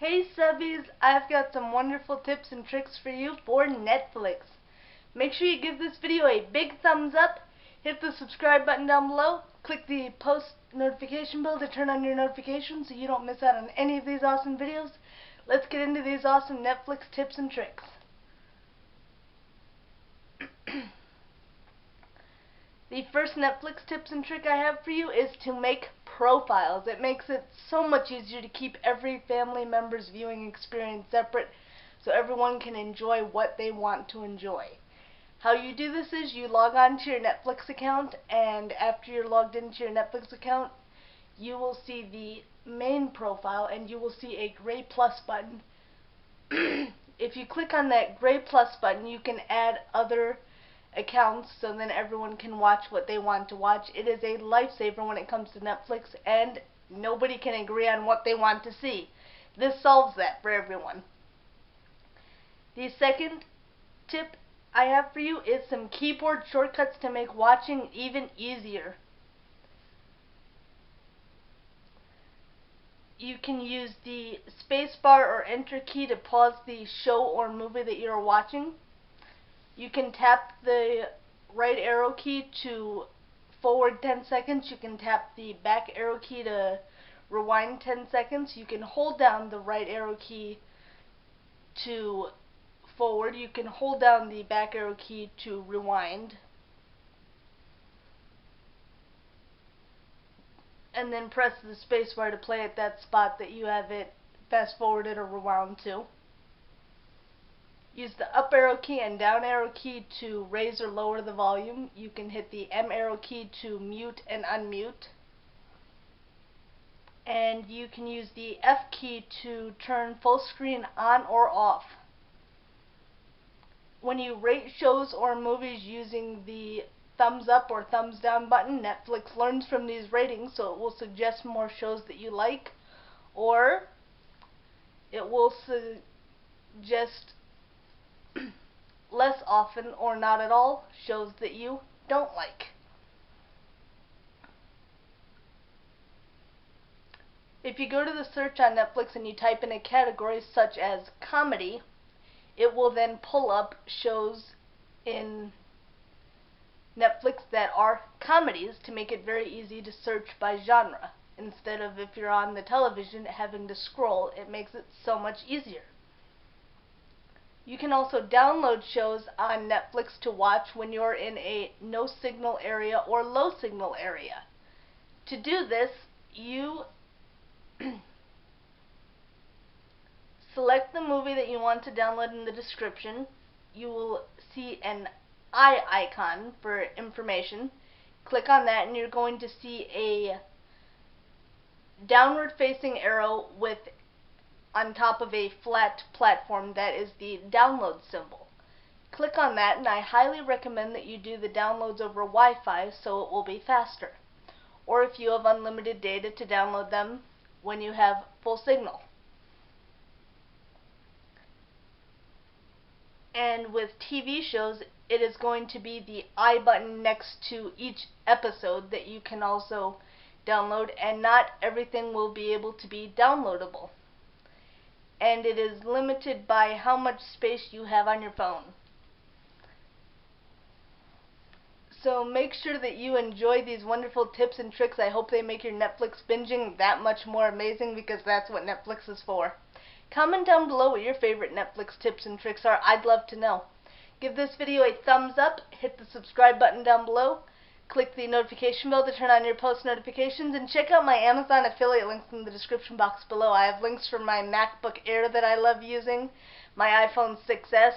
Hey subbies, I've got some wonderful tips and tricks for you for Netflix. Make sure you give this video a big thumbs up, hit the subscribe button down below, click the post notification bell to turn on your notifications so you don't miss out on any of these awesome videos. Let's get into these awesome Netflix tips and tricks. The first Netflix tips and trick I have for you is to make profiles. It makes it so much easier to keep every family member's viewing experience separate so everyone can enjoy what they want to enjoy. How you do this is you log on to your Netflix account, and after you're logged into your Netflix account, you will see the main profile and you will see a gray plus button. If you click on that gray plus button, you can add other accounts so then everyone can watch what they want to watch. It is a lifesaver when it comes to Netflix, and nobody can agree on what they want to see. This solves that for everyone. The second tip I have for you is some keyboard shortcuts to make watching even easier. You can use the spacebar or enter key to pause the show or movie that you're watching. You can tap the right arrow key to forward 10 seconds. You can tap the back arrow key to rewind 10 seconds. You can hold down the right arrow key to forward. You can hold down the back arrow key to rewind. And then press the spacebar to play at that spot that you have it fast forwarded or rewound to. Use the up arrow key and down arrow key to raise or lower the volume. You can hit the M arrow key to mute and unmute. And you can use the F key to turn full screen on or off. When you rate shows or movies using the thumbs up or thumbs down button, Netflix learns from these ratings, so it will suggest more shows that you like, or it will suggest less often or not at all shows that you don't like. If you go to the search on Netflix and you type in a category such as comedy, it will then pull up shows in Netflix that are comedies to make it very easy to search by genre. Instead of, if you're on the television, having to scroll, it makes it so much easier. You can also download shows on Netflix to watch when you're in a no signal area or low signal area. To do this, you select the movie that you want to download in the description. You will see an eye icon for information. Click on that and you're going to see a downward facing arrow with on top of a flat platform that is the download symbol. Click on that, and I highly recommend that you do the downloads over Wi-Fi so it will be faster, or if you have unlimited data, to download them when you have full signal. And with TV shows, it is going to be the I button next to each episode that you can also download, and not everything will be able to be downloadable. And it is limited by how much space you have on your phone. So make sure that you enjoy these wonderful tips and tricks. I hope they make your Netflix binging that much more amazing, because that's what Netflix is for. Comment down below what your favorite Netflix tips and tricks are. I'd love to know. Give this video a thumbs up, hit the subscribe button down below, click the notification bell to turn on your post notifications, and check out my Amazon affiliate links in the description box below. I have links for my MacBook Air that I love using, my iPhone 6s,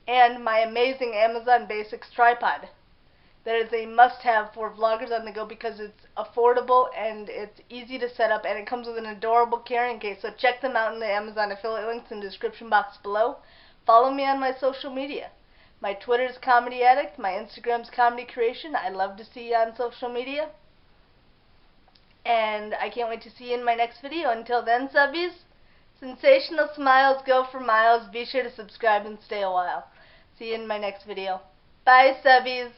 and my amazing Amazon Basics tripod. That is a must-have for vloggers on the go because it's affordable and it's easy to set up, and it comes with an adorable carrying case. So check them out in the Amazon affiliate links in the description box below. Follow me on my social media. My Twitter's Comedy Addict, my Instagram's Comedy Creation. I love to see you on social media. And I can't wait to see you in my next video. Until then, subbies, sensational smiles go for miles. Be sure to subscribe and stay a while. See you in my next video. Bye, subbies.